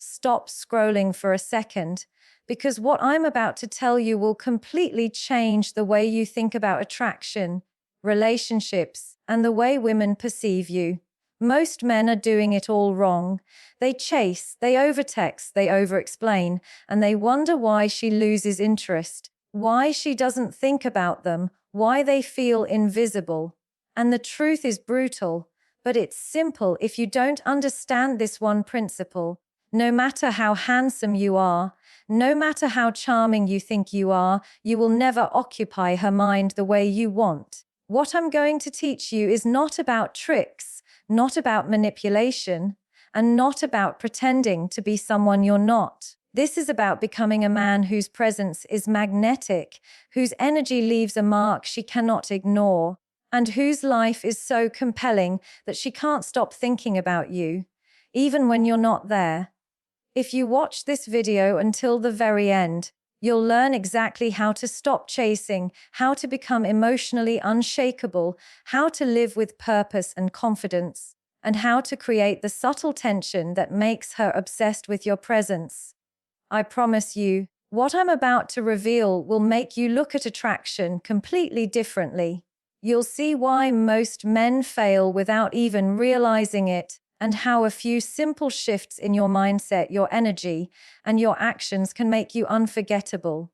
stop scrolling for a second, because what I'm about to tell you will completely change the way you think about attraction, relationships, and the way women perceive you. Most men are doing it all wrong. They chase, they overtext, they overexplain, and they wonder why she loses interest, why she doesn't think about them, why they feel invisible. And the truth is brutal, but it's simple if you don't understand this one principle. No matter how handsome you are, no matter how charming you think you are, you will never occupy her mind the way you want. What I'm going to teach you is not about tricks, not about manipulation, and not about pretending to be someone you're not. This is about becoming a man whose presence is magnetic, whose energy leaves a mark she cannot ignore, and whose life is so compelling that she can't stop thinking about you, even when you're not there. If you watch this video until the very end, you'll learn exactly how to stop chasing, how to become emotionally unshakable, how to live with purpose and confidence, and how to create the subtle tension that makes her obsessed with your presence. I promise you, what I'm about to reveal will make you look at attraction completely differently. You'll see why most men fail without even realizing it, and how a few simple shifts in your mindset, your energy, and your actions can make you unforgettable.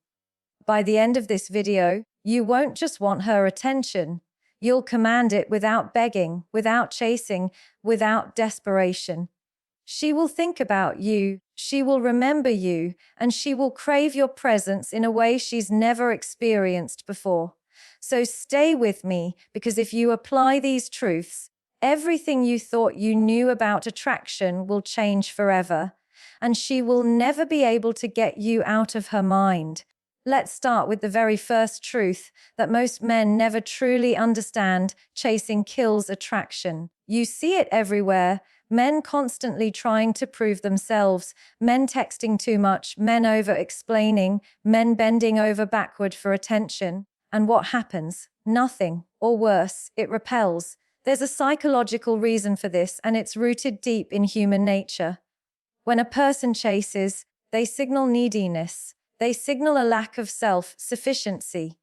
By the end of this video, you won't just want her attention. You'll command it without begging, without chasing, without desperation. She will think about you, she will remember you, and she will crave your presence in a way she's never experienced before. So stay with me, because if you apply these truths, everything you thought you knew about attraction will change forever, and she will never be able to get you out of her mind. Let's start with the very first truth that most men never truly understand: chasing kills attraction. You see it everywhere. Men constantly trying to prove themselves, men texting too much, men over-explaining, men bending over backward for attention. And what happens? Nothing, or worse, it repels. There's a psychological reason for this, and it's rooted deep in human nature. When a person chases, they signal neediness. They signal a lack of self-sufficiency.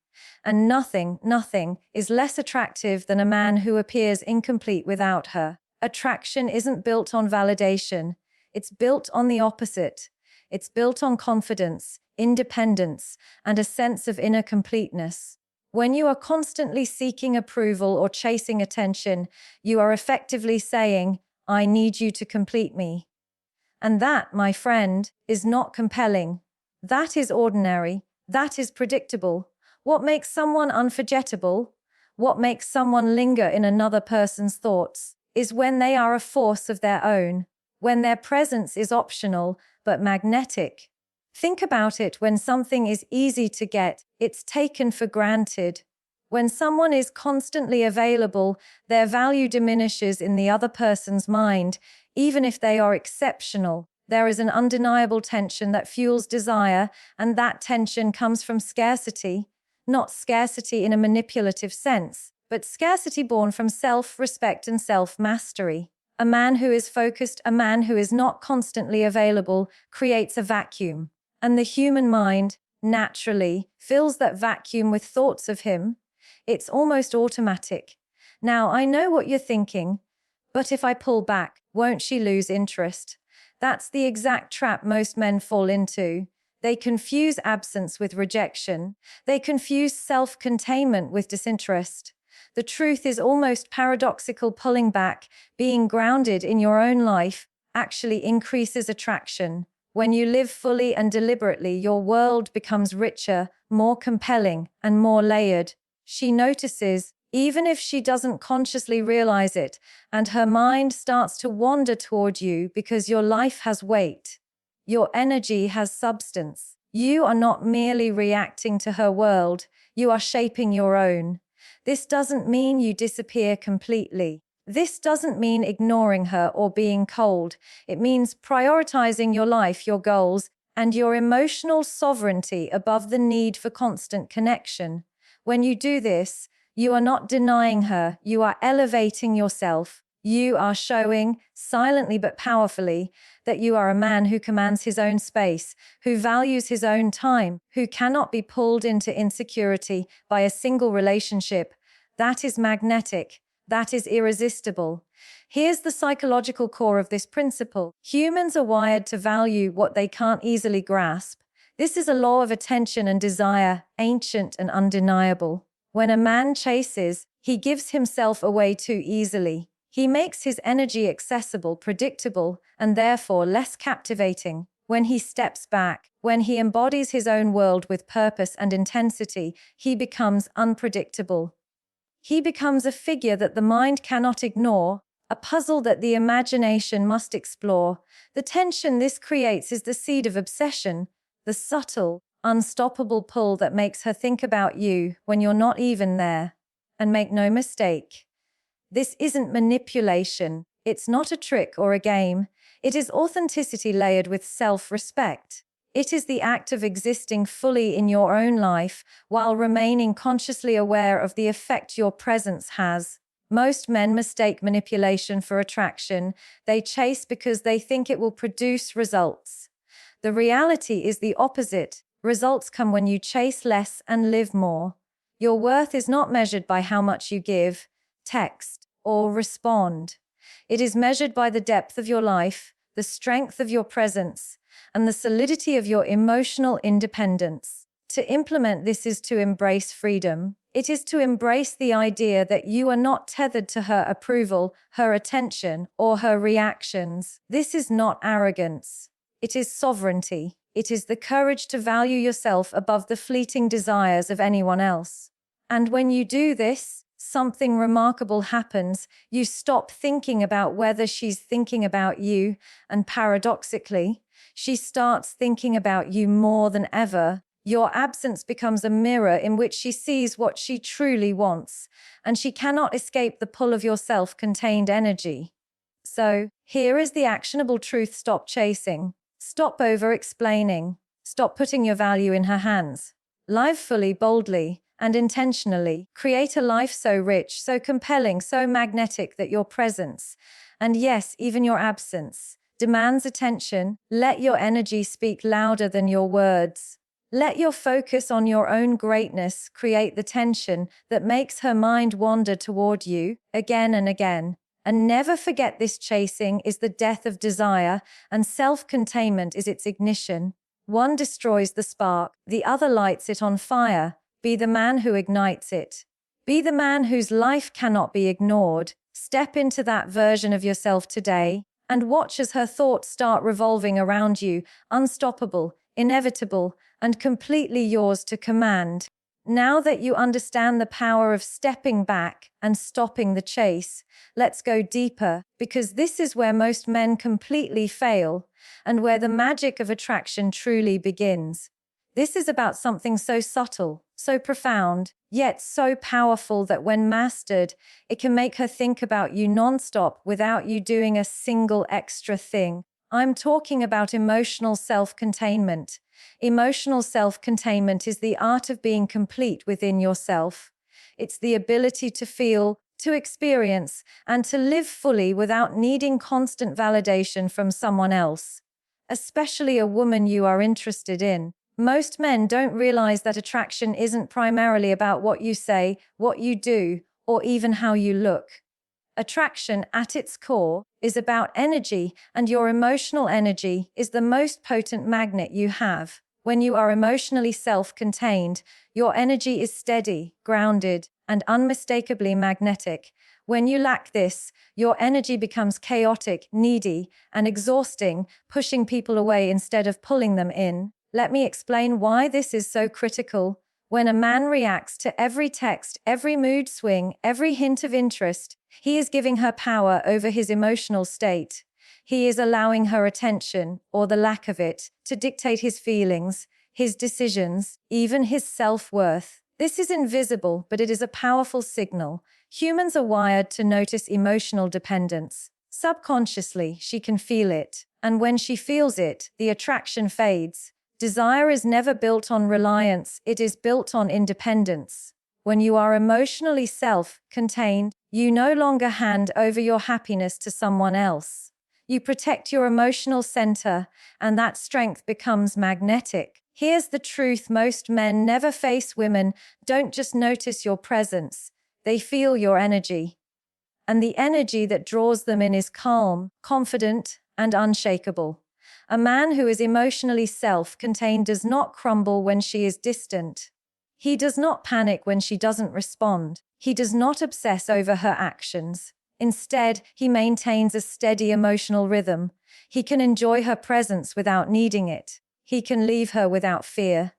And nothing is less attractive than a man who appears incomplete without her. Attraction isn't built on validation. It's built on the opposite. It's built on confidence, independence, and a sense of inner completeness. When you are constantly seeking approval or chasing attention, you are effectively saying, "I need you to complete me." And that, my friend, is not compelling. That is ordinary. That is predictable. What makes someone unforgettable, what makes someone linger in another person's thoughts, is when they are a force of their own, when their presence is optional but magnetic. Think about it: when something is easy to get, it's taken for granted. When someone is constantly available, their value diminishes in the other person's mind, even if they are exceptional. There is an undeniable tension that fuels desire, and that tension comes from scarcity. Not scarcity in a manipulative sense, but scarcity born from self-respect and self-mastery. A man who is focused, a man who is not constantly available, creates a vacuum. And the human mind, naturally, fills that vacuum with thoughts of him. It's almost automatic. Now, I know what you're thinking, but if I pull back, won't she lose interest? That's the exact trap most men fall into. They confuse absence with rejection. They confuse self-containment with disinterest. The truth is almost paradoxical: pulling back, being grounded in your own life, actually increases attraction. When you live fully and deliberately, your world becomes richer, more compelling, and more layered. She notices, even if she doesn't consciously realize it, and her mind starts to wander toward you because your life has weight. Your energy has substance. You are not merely reacting to her world, you are shaping your own. This doesn't mean you disappear completely. This doesn't mean ignoring her or being cold. It means prioritizing your life, your goals, and your emotional sovereignty above the need for constant connection. When you do this, you are not denying her, you are elevating yourself. You are showing, silently but powerfully, that you are a man who commands his own space, who values his own time, who cannot be pulled into insecurity by a single relationship. That is magnetic. That is irresistible. Here's the psychological core of this principle. Humans are wired to value what they can't easily grasp. This is a law of attention and desire, ancient and undeniable. When a man chases, he gives himself away too easily. He makes his energy accessible, predictable, and therefore less captivating. When he steps back, when he embodies his own world with purpose and intensity, he becomes unpredictable. He becomes a figure that the mind cannot ignore, a puzzle that the imagination must explore. The tension this creates is the seed of obsession, the subtle, unstoppable pull that makes her think about you when you're not even there. And make no mistake, this isn't manipulation. It's not a trick or a game. It is authenticity layered with self-respect. It is the act of existing fully in your own life while remaining consciously aware of the effect your presence has. Most men mistake manipulation for attraction. They chase because they think it will produce results. The reality is the opposite. Results come when you chase less and live more. Your worth is not measured by how much you give, text, or respond. It is measured by the depth of your life, the strength of your presence, and the solidity of your emotional independence. To implement this is to embrace freedom. It is to embrace the idea that you are not tethered to her approval, her attention, or her reactions. This is not arrogance. It is sovereignty. It is the courage to value yourself above the fleeting desires of anyone else. And when you do this, something remarkable happens. You stop thinking about whether she's thinking about you, and paradoxically, she starts thinking about you more than ever. Your absence becomes a mirror in which she sees what she truly wants, and she cannot escape the pull of your self-contained energy. So, here is the actionable truth. Stop chasing. Stop over-explaining. Stop putting your value in her hands. Live fully, boldly, and intentionally. Create a life so rich, so compelling, so magnetic that your presence, and yes, even your absence, demands attention. Let your energy speak louder than your words. Let your focus on your own greatness create the tension that makes her mind wander toward you again and again. And never forget, this chasing is the death of desire, and self-containment is its ignition. One destroys the spark, the other lights it on fire. Be the man who ignites it. Be the man whose life cannot be ignored. Step into that version of yourself today and watch as her thoughts start revolving around you, unstoppable, inevitable, and completely yours to command. Now that you understand the power of stepping back and stopping the chase, let's go deeper, because this is where most men completely fail and where the magic of attraction truly begins. This is about something so subtle, so profound, yet so powerful that when mastered, it can make her think about you nonstop without you doing a single extra thing. I'm talking about emotional self-containment. Emotional self-containment is the art of being complete within yourself. It's the ability to feel, to experience, and to live fully without needing constant validation from someone else, especially a woman you are interested in. Most men don't realize that attraction isn't primarily about what you say, what you do, or even how you look. Attraction, at its core, is about energy, and your emotional energy is the most potent magnet you have. When you are emotionally self-contained, your energy is steady, grounded, and unmistakably magnetic. When you lack this, your energy becomes chaotic, needy, and exhausting, pushing people away instead of pulling them in. Let me explain why this is so critical. When a man reacts to every text, every mood swing, every hint of interest, he is giving her power over his emotional state. He is allowing her attention, or the lack of it, to dictate his feelings, his decisions, even his self-worth. This is invisible, but it is a powerful signal. Humans are wired to notice emotional dependence. Subconsciously, she can feel it, and when she feels it, the attraction fades. Desire is never built on reliance, it is built on independence. When you are emotionally self-contained, you no longer hand over your happiness to someone else. You protect your emotional center, and that strength becomes magnetic. Here's the truth: most men never face women, don't just notice your presence, they feel your energy. And the energy that draws them in is calm, confident, and unshakable. A man who is emotionally self-contained does not crumble when she is distant. He does not panic when she doesn't respond. He does not obsess over her actions. Instead, he maintains a steady emotional rhythm. He can enjoy her presence without needing it. He can leave her without fear.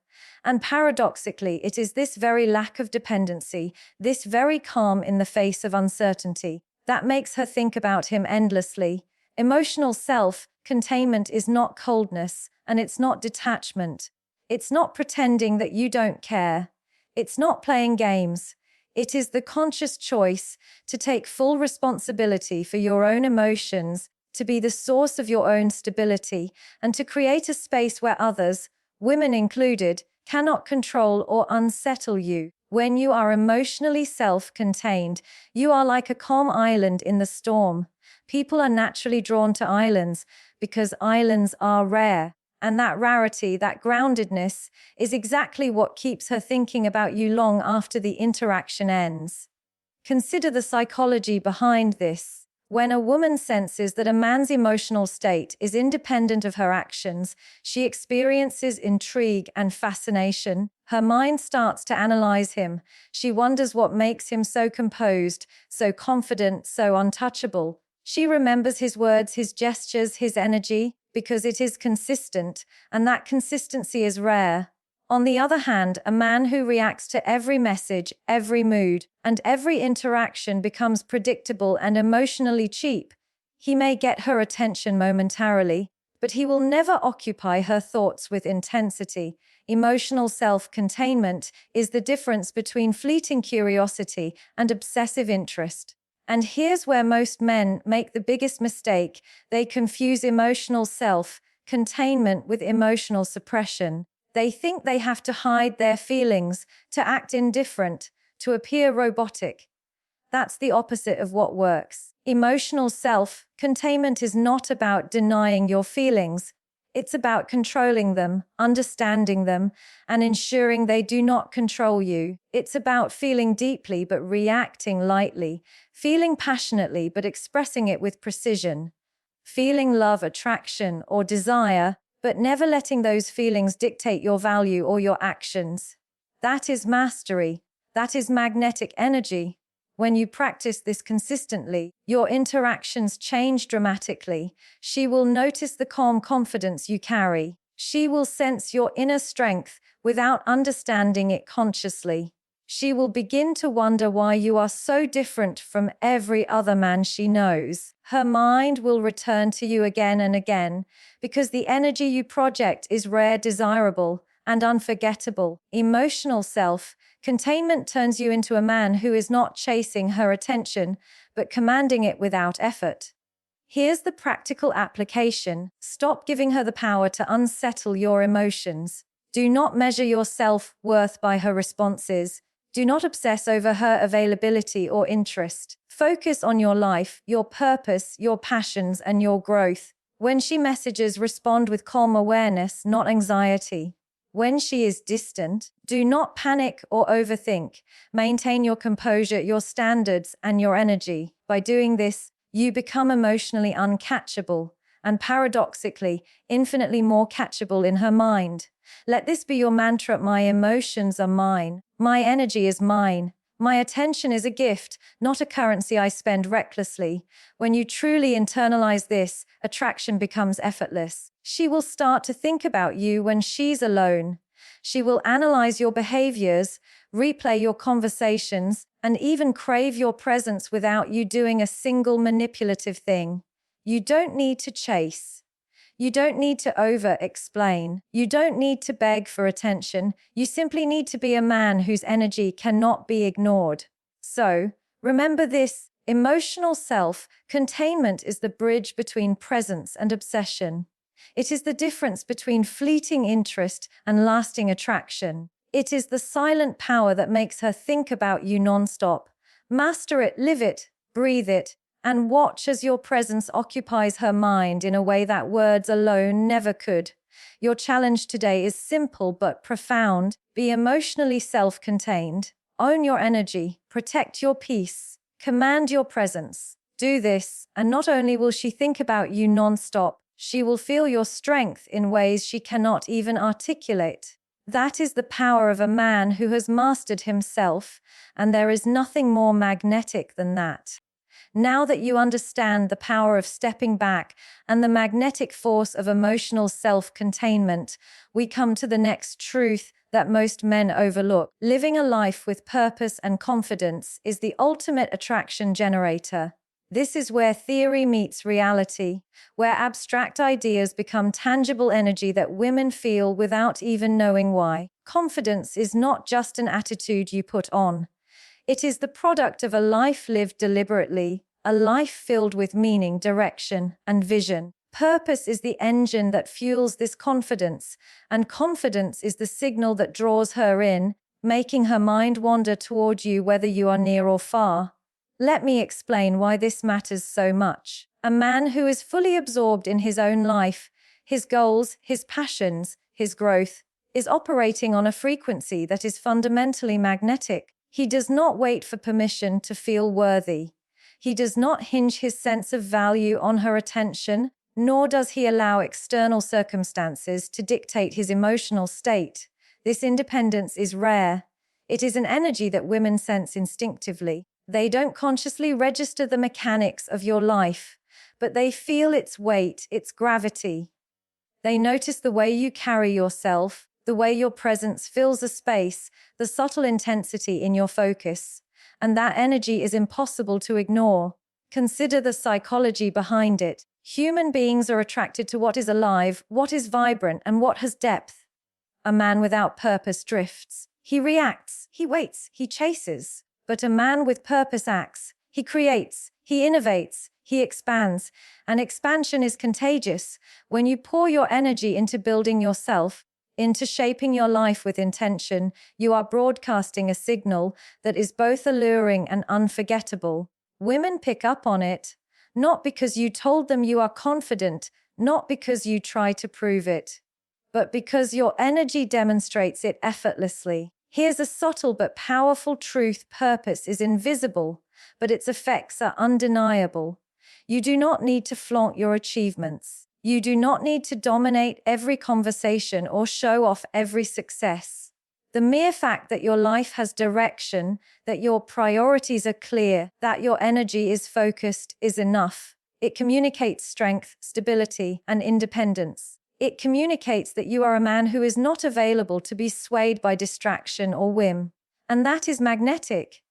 And paradoxically, it is this very lack of dependency, this very calm in the face of uncertainty, that makes her think about him endlessly. Emotional self-containment is not coldness, and it's not detachment. It's not pretending that you don't care. It's not playing games. It is the conscious choice to take full responsibility for your own emotions, to be the source of your own stability, and to create a space where others, women included, cannot control or unsettle you. When you are emotionally self-contained, you are like a calm island in the storm. People are naturally drawn to islands because islands are rare. And that rarity, that groundedness, is exactly what keeps her thinking about you long after the interaction ends. Consider the psychology behind this. When a woman senses that a man's emotional state is independent of her actions, she experiences intrigue and fascination. Her mind starts to analyze him. She wonders what makes him so composed, so confident, so untouchable. She remembers his words, his gestures, his energy, because it is consistent, and that consistency is rare. On the other hand, a man who reacts to every message, every mood, and every interaction becomes predictable and emotionally cheap. He may get her attention momentarily, but he will never occupy her thoughts with intensity. Emotional self-containment is the difference between fleeting curiosity and obsessive interest. And here's where most men make the biggest mistake. They confuse emotional self-containment with emotional suppression. They think they have to hide their feelings, to act indifferent, to appear robotic. That's the opposite of what works. Emotional self-containment is not about denying your feelings. It's about controlling them, understanding them, and ensuring they do not control you. It's about feeling deeply but reacting lightly, feeling passionately but expressing it with precision, feeling love, attraction, or desire, but never letting those feelings dictate your value or your actions. That is mastery. That is magnetic energy. When you practice this consistently, your interactions change dramatically. She will notice the calm confidence you carry. She will sense your inner strength without understanding it consciously. She will begin to wonder why you are so different from every other man she knows. Her mind will return to you again and again because the energy you project is rare, desirable, and unforgettable. Emotional self-containment turns you into a man who is not chasing her attention, but commanding it without effort. Here's the practical application. Stop giving her the power to unsettle your emotions. Do not measure your self-worth by her responses. Do not obsess over her availability or interest. Focus on your life, your purpose, your passions, and your growth. When she messages, respond with calm awareness, not anxiety. When she is distant, do not panic or overthink. Maintain your composure, your standards, and your energy. By doing this, you become emotionally uncatchable and paradoxically, infinitely more catchable in her mind. Let this be your mantra: my emotions are mine. My energy is mine. My attention is a gift, not a currency I spend recklessly. When you truly internalize this, attraction becomes effortless. She will start to think about you when she's alone. She will analyze your behaviors, replay your conversations, and even crave your presence without you doing a single manipulative thing. You don't need to chase. You don't need to over-explain. You don't need to beg for attention. You simply need to be a man whose energy cannot be ignored. So, remember this: emotional self-containment is the bridge between presence and obsession. It is the difference between fleeting interest and lasting attraction. It is the silent power that makes her think about you nonstop. Master it, live it, breathe it, and watch as your presence occupies her mind in a way that words alone never could. Your challenge today is simple but profound. Be emotionally self-contained. Own your energy. Protect your peace. Command your presence. Do this, and not only will she think about you nonstop, she will feel your strength in ways she cannot even articulate. That is the power of a man who has mastered himself, and there is nothing more magnetic than that. Now that you understand the power of stepping back and the magnetic force of emotional self-containment, we come to the next truth that most men overlook. Living a life with purpose and confidence is the ultimate attraction generator. This is where theory meets reality, where abstract ideas become tangible energy that women feel without even knowing why. Confidence is not just an attitude you put on. It is the product of a life lived deliberately, a life filled with meaning, direction, and vision. Purpose is the engine that fuels this confidence, and confidence is the signal that draws her in, making her mind wander toward you whether you are near or far. Let me explain why this matters so much. A man who is fully absorbed in his own life, his goals, his passions, his growth, is operating on a frequency that is fundamentally magnetic. He does not wait for permission to feel worthy. He does not hinge his sense of value on her attention, nor does he allow external circumstances to dictate his emotional state. This independence is rare. It is an energy that women sense instinctively. They don't consciously register the mechanics of your life, but they feel its weight, its gravity. They notice the way you carry yourself, the way your presence fills a space, the subtle intensity in your focus, and that energy is impossible to ignore. Consider the psychology behind it. Human beings are attracted to what is alive, what is vibrant, and what has depth. A man without purpose drifts. He reacts, he waits, he chases. But a man with purpose acts. He creates, he innovates, he expands, and expansion is contagious. When you pour your energy into building yourself, into shaping your life with intention, you are broadcasting a signal that is both alluring and unforgettable. Women pick up on it, not because you told them you are confident, not because you try to prove it, but because your energy demonstrates it effortlessly. Here's a subtle but powerful truth: purpose is invisible, but its effects are undeniable. You do not need to flaunt your achievements. You do not need to dominate every conversation or show off every success. The mere fact that your life has direction, that your priorities are clear, that your energy is focused is enough. It communicates strength, stability, and independence. It communicates that you are a man who is not available to be swayed by distraction or whim. And that is magnetic.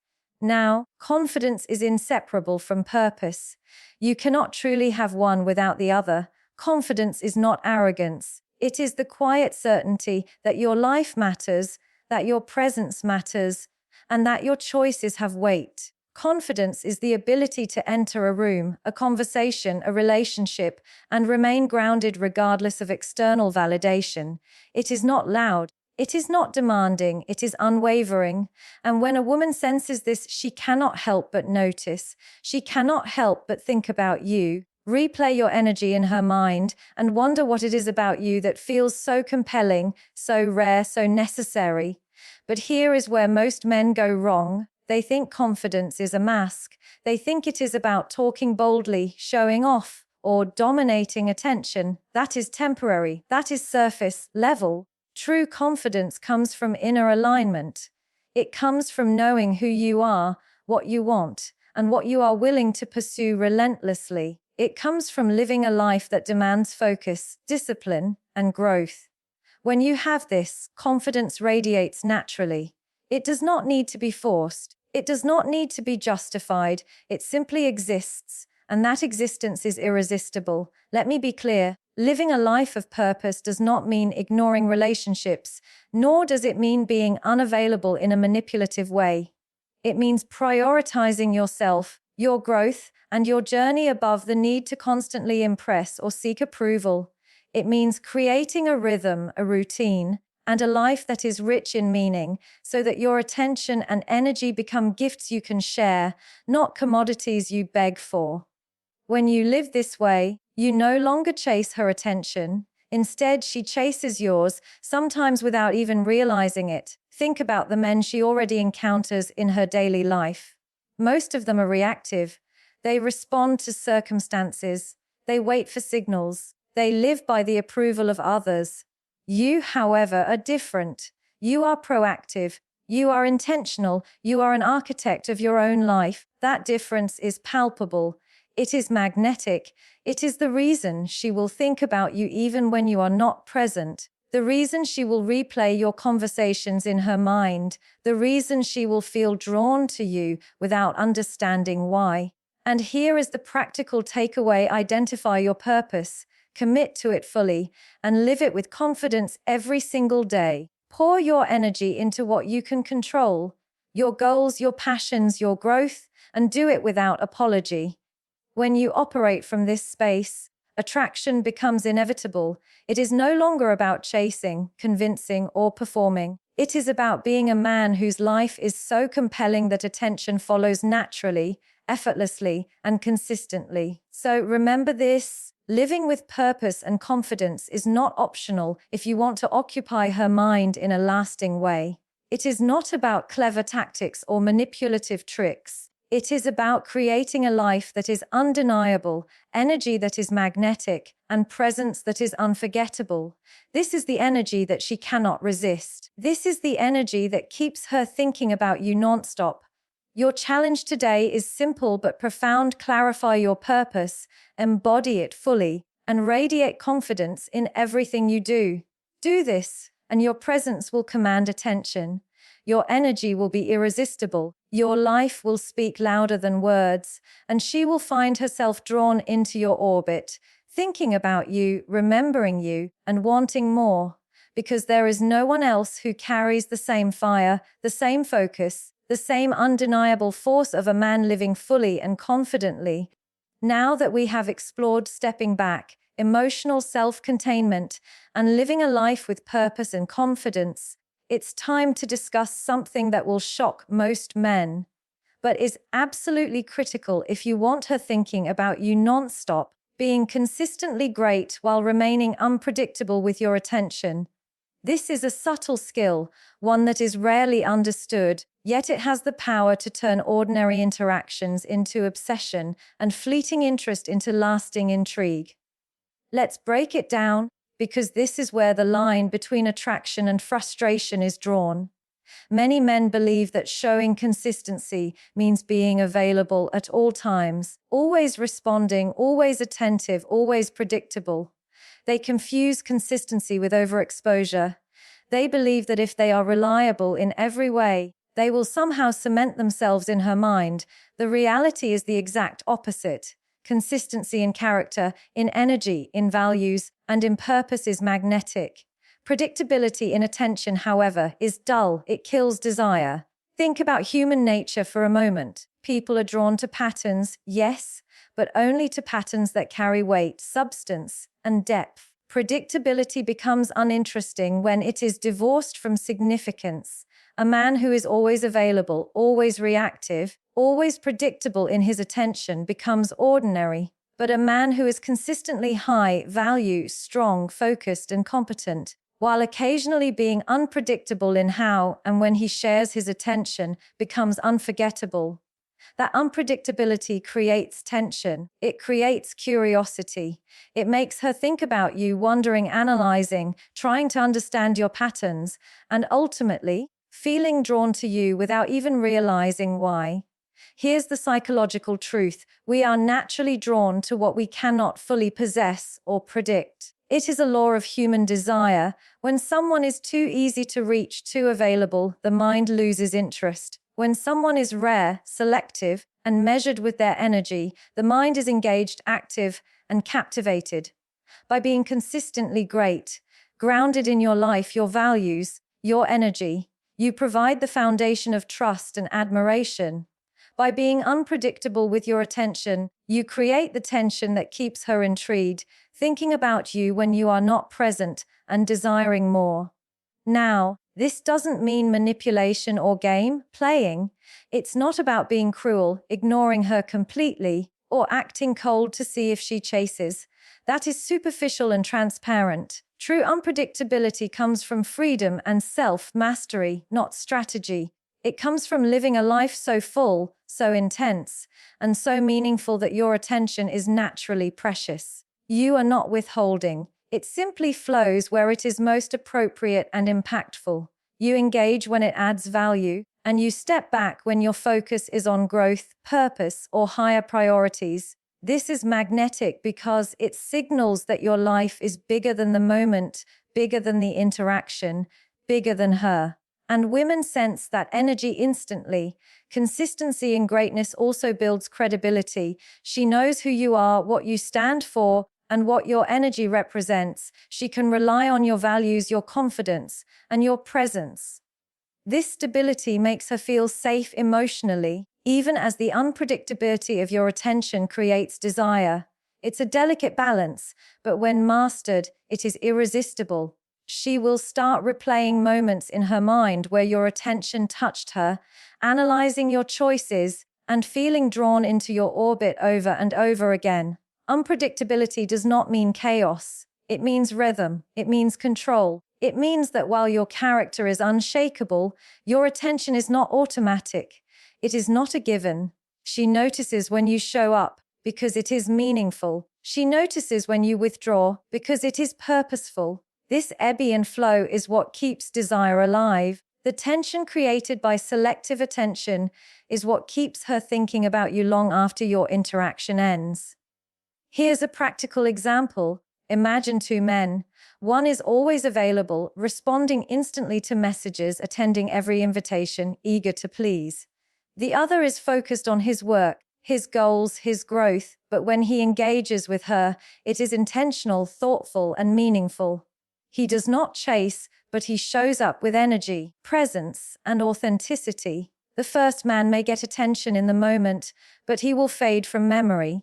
Now, confidence is inseparable from purpose. You cannot truly have one without the other. Confidence is not arrogance. It is the quiet certainty that your life matters, that your presence matters, and that your choices have weight. Confidence is the ability to enter a room, a conversation, a relationship, and remain grounded regardless of external validation. It is not loud. It is not demanding. It is unwavering. And when a woman senses this, she cannot help but notice. She cannot help but think about you. Replay your energy in her mind and wonder what it is about you that feels so compelling, so rare, so necessary. But here is where most men go wrong. They think confidence is a mask. They think it is about talking boldly, showing off, or dominating attention. That is temporary. That is surface level. True confidence comes from inner alignment. It comes from knowing who you are, what you want, and what you are willing to pursue relentlessly. It comes from living a life that demands focus, discipline, and growth. When you have this, confidence radiates naturally. It does not need to be forced. It does not need to be justified. It simply exists, and that existence is irresistible. Let me be clear. Living a life of purpose does not mean ignoring relationships, nor does it mean being unavailable in a manipulative way. It means prioritizing yourself, your growth, and your journey above the need to constantly impress or seek approval. It means creating a rhythm, a routine, and a life that is rich in meaning, so that your attention and energy become gifts you can share, not commodities you beg for. When you live this way, you no longer chase her attention. Instead, she chases yours, sometimes without even realizing it. Think about the men she already encounters in her daily life. Most of them are reactive. They respond to circumstances. They wait for signals. They live by the approval of others. You, however, are different. You are proactive. You are intentional. You are an architect of your own life. That difference is palpable. It is magnetic. It is the reason she will think about you even when you are not present. The reason she will replay your conversations in her mind. The reason she will feel drawn to you without understanding why. And here is the practical takeaway: identify your purpose, commit to it fully, and live it with confidence every single day. Pour your energy into what you can control, your goals, your passions, your growth, and do it without apology. When you operate from this space, attraction becomes inevitable. It is no longer about chasing, convincing, or performing. It is about being a man whose life is so compelling that attention follows naturally, effortlessly, and consistently. So remember this: living with purpose and confidence is not optional if you want to occupy her mind in a lasting way. It is not about clever tactics or manipulative tricks. It is about creating a life that is undeniable, energy that is magnetic, and presence that is unforgettable. This is the energy that she cannot resist. This is the energy that keeps her thinking about you nonstop. Your challenge today is simple but profound: clarify your purpose, embody it fully, and radiate confidence in everything you do. Do this, and your presence will command attention. Your energy will be irresistible. Your life will speak louder than words, and she will find herself drawn into your orbit, thinking about you, remembering you, and wanting more, because there is no one else who carries the same fire, the same focus, the same undeniable force of a man living fully and confidently. Now that we have explored stepping back, emotional self-containment, and living a life with purpose and confidence, it's time to discuss something that will shock most men, but is absolutely critical if you want her thinking about you nonstop: being consistently great while remaining unpredictable with your attention. This is a subtle skill, one that is rarely understood, yet it has the power to turn ordinary interactions into obsession and fleeting interest into lasting intrigue. Let's break it down, because this is where the line between attraction and frustration is drawn. Many men believe that showing consistency means being available at all times, always responding, always attentive, always predictable. They confuse consistency with overexposure. They believe that if they are reliable in every way, they will somehow cement themselves in her mind. The reality is the exact opposite. Consistency in character, in energy, in values, and in purpose is magnetic. Predictability in attention, however, is dull. It kills desire. Think about human nature for a moment. People are drawn to patterns, yes, but only to patterns that carry weight, substance, and depth. Predictability becomes uninteresting when it is divorced from significance. A man who is always available, always reactive, always predictable in his attention becomes ordinary. But a man who is consistently high value, strong, focused, and competent, while occasionally being unpredictable in how and when he shares his attention, becomes unforgettable. That unpredictability creates tension. It creates curiosity. It makes her think about you, wondering, analyzing, trying to understand your patterns, and ultimately, feeling drawn to you without even realizing why. Here's the psychological truth: we are naturally drawn to what we cannot fully possess or predict. It is a law of human desire. When someone is too easy to reach, too available, the mind loses interest. When someone is rare, selective, and measured with their energy, the mind is engaged, active, and captivated. By being consistently great, grounded in your life, your values, your energy, you provide the foundation of trust and admiration. By being unpredictable with your attention, you create the tension that keeps her intrigued, thinking about you when you are not present, and desiring more. Now, this doesn't mean manipulation or game playing. It's not about being cruel, ignoring her completely, or acting cold to see if she chases. That is superficial and transparent. True unpredictability comes from freedom and self-mastery, not strategy. It comes from living a life so full, so intense, and so meaningful that your attention is naturally precious. You are not withholding. It simply flows where it is most appropriate and impactful. You engage when it adds value, and you step back when your focus is on growth, purpose, or higher priorities. This is magnetic because it signals that your life is bigger than the moment, bigger than the interaction, bigger than her. And women sense that energy instantly. Consistency in greatness also builds credibility. She knows who you are, what you stand for, and what your energy represents. She can rely on your values, your confidence, and your presence. This stability makes her feel safe emotionally, even as the unpredictability of your attention creates desire. It's a delicate balance, but when mastered, it is irresistible. She will start replaying moments in her mind where your attention touched her, analyzing your choices, and feeling drawn into your orbit over and over again. Unpredictability does not mean chaos. It means rhythm. It means control. It means that while your character is unshakable, your attention is not automatic. It is not a given. She notices when you show up because it is meaningful. She notices when you withdraw because it is purposeful. This ebb and flow is what keeps desire alive. The tension created by selective attention is what keeps her thinking about you long after your interaction ends. Here's a practical example. Imagine two men. One is always available, responding instantly to messages, attending every invitation, eager to please. The other is focused on his work, his goals, his growth, but when he engages with her, it is intentional, thoughtful, and meaningful. He does not chase, but he shows up with energy, presence, and authenticity. The first man may get attention in the moment, but he will fade from memory.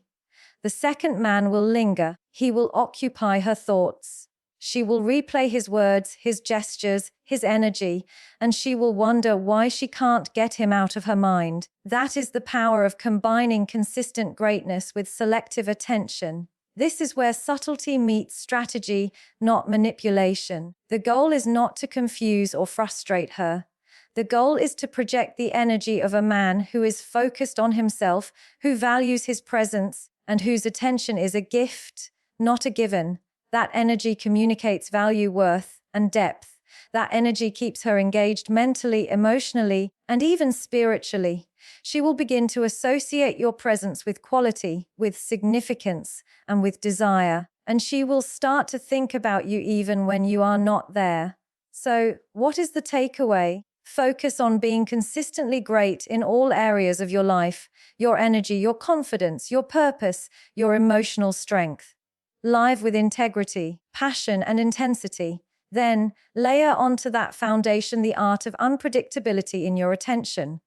The second man will linger. He will occupy her thoughts. She will replay his words, his gestures, his energy, and she will wonder why she can't get him out of her mind. That is the power of combining consistent greatness with selective attention. This is where subtlety meets strategy, not manipulation. The goal is not to confuse or frustrate her. The goal is to project the energy of a man who is focused on himself, who values his presence, and whose attention is a gift, not a given. That energy communicates value, worth, and depth. That energy keeps her engaged mentally, emotionally, and even spiritually. She will begin to associate your presence with quality, with significance, and with desire, and she will start to think about you even when you are not there. So, what is the takeaway? Focus on being consistently great in all areas of your life, your energy, your confidence, your purpose, your emotional strength. Live with integrity, passion, and intensity. Then, layer onto that foundation the art of unpredictability in your attention.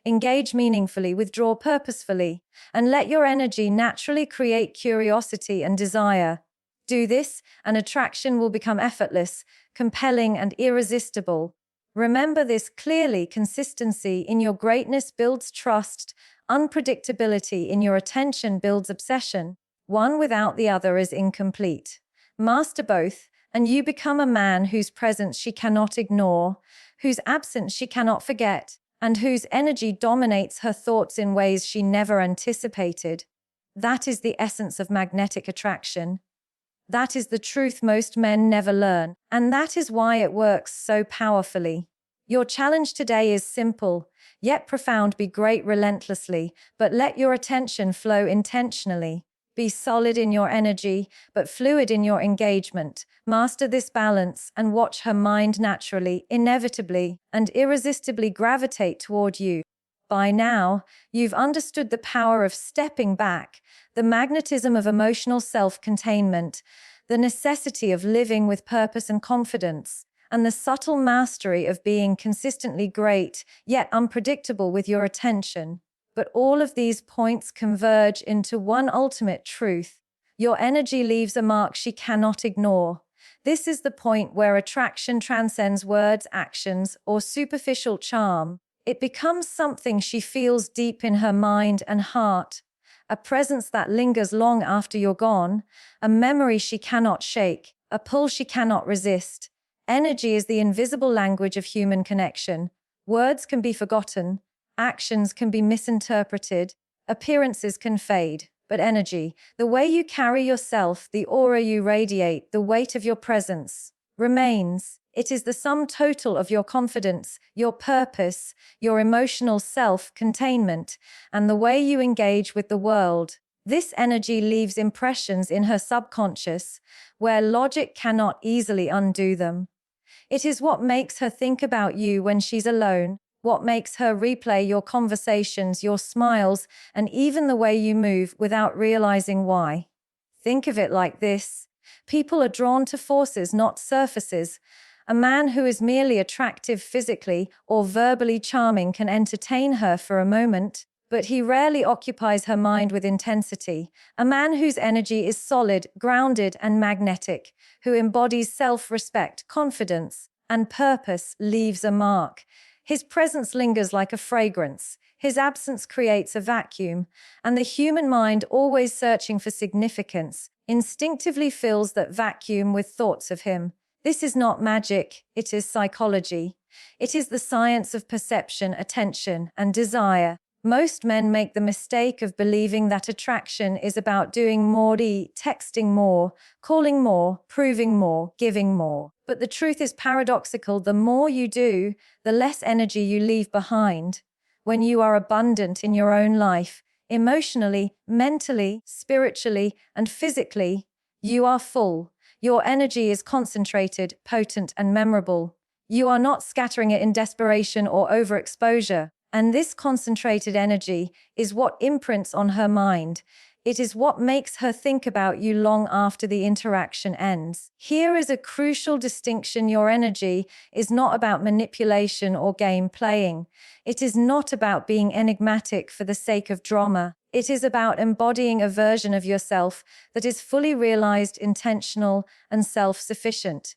Engage meaningfully, withdraw purposefully, and let your energy naturally create curiosity and desire. Do this, and attraction will become effortless, compelling, and irresistible. Remember this clearly: consistency in your greatness builds trust, unpredictability in your attention builds obsession. One without the other is incomplete. Master both, and you become a man whose presence she cannot ignore, whose absence she cannot forget, and whose energy dominates her thoughts in ways she never anticipated. That is the essence of magnetic attraction. That is the truth most men never learn, and that is why it works so powerfully. Your challenge today is simple, yet profound: be great relentlessly, but let your attention flow intentionally. Be solid in your energy, but fluid in your engagement. Master this balance and watch her mind naturally, inevitably, and irresistibly gravitate toward you. By now, you've understood the power of stepping back, the magnetism of emotional self-containment, the necessity of living with purpose and confidence, and the subtle mastery of being consistently great, yet unpredictable with your attention. But all of these points converge into one ultimate truth. Your energy leaves a mark she cannot ignore. This is the point where attraction transcends words, actions, or superficial charm. It becomes something she feels deep in her mind and heart, a presence that lingers long after you're gone, a memory she cannot shake, a pull she cannot resist. Energy is the invisible language of human connection. Words can be forgotten, actions can be misinterpreted, appearances can fade, but energy, the way you carry yourself, the aura you radiate, the weight of your presence, remains. It is the sum total of your confidence, your purpose, your emotional self-containment, and the way you engage with the world. This energy leaves impressions in her subconscious, where logic cannot easily undo them. It is what makes her think about you when she's alone, what makes her replay your conversations, your smiles, and even the way you move without realizing why. Think of it like this. People are drawn to forces, not surfaces. A man who is merely attractive physically or verbally charming can entertain her for a moment, but he rarely occupies her mind with intensity. A man whose energy is solid, grounded, and magnetic, who embodies self-respect, confidence, and purpose, leaves a mark. His presence lingers like a fragrance. His absence creates a vacuum, and the human mind, always searching for significance, instinctively fills that vacuum with thoughts of him. This is not magic, it is psychology. It is the science of perception, attention, and desire. Most men make the mistake of believing that attraction is about doing more, texting more, calling more, proving more, giving more. But the truth is paradoxical. The more you do, the less energy you leave behind. When you are abundant in your own life, emotionally, mentally, spiritually, and physically, you are full. Your energy is concentrated, potent, and memorable. You are not scattering it in desperation or overexposure. And this concentrated energy is what imprints on her mind. It is what makes her think about you long after the interaction ends. Here is a crucial distinction. Your energy is not about manipulation or game playing. It is not about being enigmatic for the sake of drama. It is about embodying a version of yourself that is fully realized, intentional, and self-sufficient.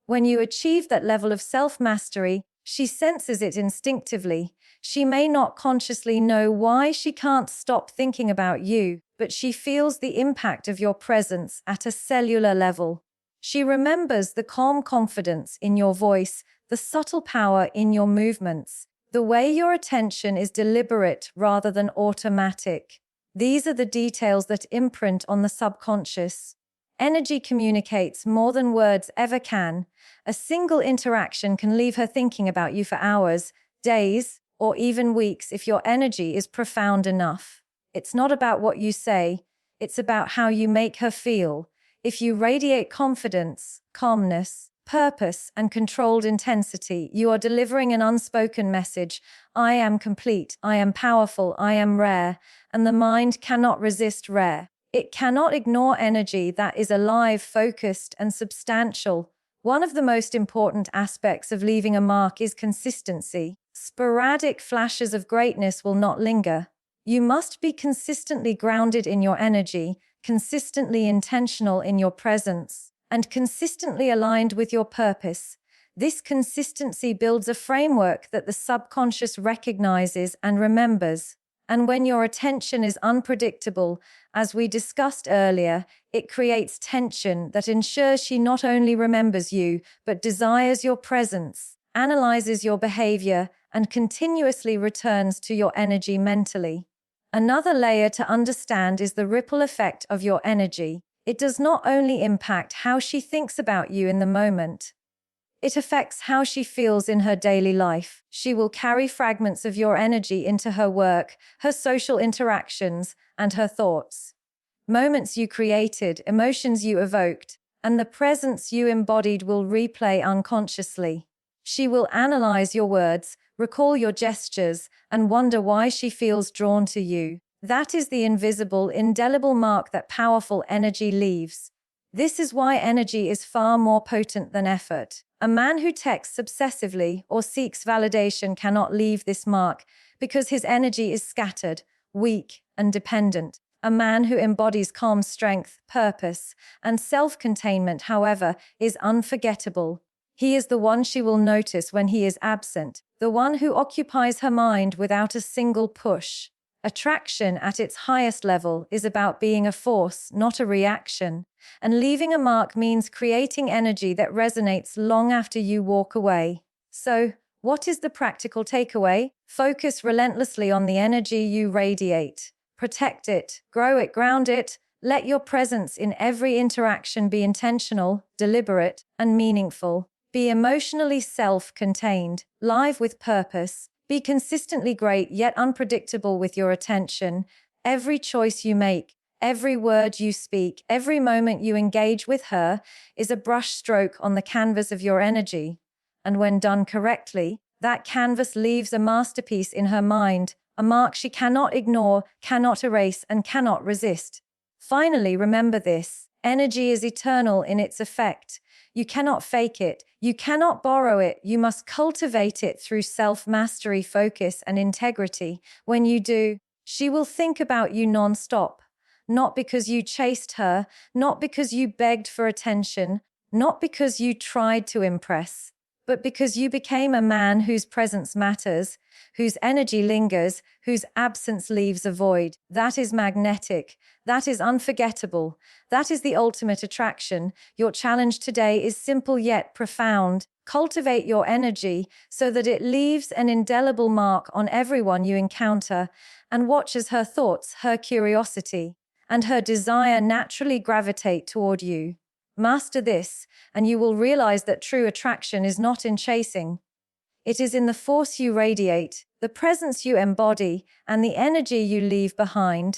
When you achieve that level of self-mastery, she senses it instinctively. She may not consciously know why she can't stop thinking about you, but she feels the impact of your presence at a cellular level. She remembers the calm confidence in your voice, the subtle power in your movements, the way your attention is deliberate rather than automatic. These are the details that imprint on the subconscious. Energy communicates more than words ever can. A single interaction can leave her thinking about you for hours, days, or even weeks if your energy is profound enough. It's not about what you say, it's about how you make her feel. If you radiate confidence, calmness, purpose, and controlled intensity, you are delivering an unspoken message. I am complete, I am powerful, I am rare, and the mind cannot resist rare. It cannot ignore energy that is alive, focused, and substantial. One of the most important aspects of leaving a mark is consistency. Sporadic flashes of greatness will not linger. You must be consistently grounded in your energy, consistently intentional in your presence, and consistently aligned with your purpose. This consistency builds a framework that the subconscious recognizes and remembers. And when your attention is unpredictable, as we discussed earlier, it creates tension that ensures she not only remembers you, but desires your presence, analyzes your behavior, and continuously returns to your energy mentally. Another layer to understand is the ripple effect of your energy. It does not only impact how she thinks about you in the moment, it affects how she feels in her daily life. She will carry fragments of your energy into her work, her social interactions, and her thoughts. Moments you created, emotions you evoked, and the presence you embodied will replay unconsciously. She will analyze your words, recall your gestures, and wonder why she feels drawn to you. That is the invisible, indelible mark that powerful energy leaves. This is why energy is far more potent than effort. A man who texts obsessively or seeks validation cannot leave this mark because his energy is scattered, weak, and dependent. A man who embodies calm strength, purpose, and self-containment, however, is unforgettable. He is the one she will notice when he is absent, the one who occupies her mind without a single push. Attraction at its highest level is about being a force, not a reaction. And leaving a mark means creating energy that resonates long after you walk away. So, what is the practical takeaway? Focus relentlessly on the energy you radiate. Protect it, grow it, ground it. Let your presence in every interaction be intentional, deliberate, and meaningful. Be emotionally self-contained, live with purpose. Be consistently great yet unpredictable with your attention. Every choice you make, every word you speak, every moment you engage with her is a brushstroke on the canvas of your energy. And when done correctly, that canvas leaves a masterpiece in her mind, a mark she cannot ignore, cannot erase, and cannot resist. Finally, remember this: energy is eternal in its effect. You cannot fake it. You cannot borrow it. You must cultivate it through self-mastery, focus, and integrity. When you do, she will think about you nonstop. Not because you chased her, not because you begged for attention, not because you tried to impress, but because you became a man whose presence matters, whose energy lingers, whose absence leaves a void. That is magnetic. That is unforgettable. That is the ultimate attraction. Your challenge today is simple yet profound. Cultivate your energy so that it leaves an indelible mark on everyone you encounter, and watch as her thoughts, her curiosity, and her desire naturally gravitate toward you. Master this, and you will realize that true attraction is not in chasing. It is in the force you radiate, the presence you embody, and the energy you leave behind.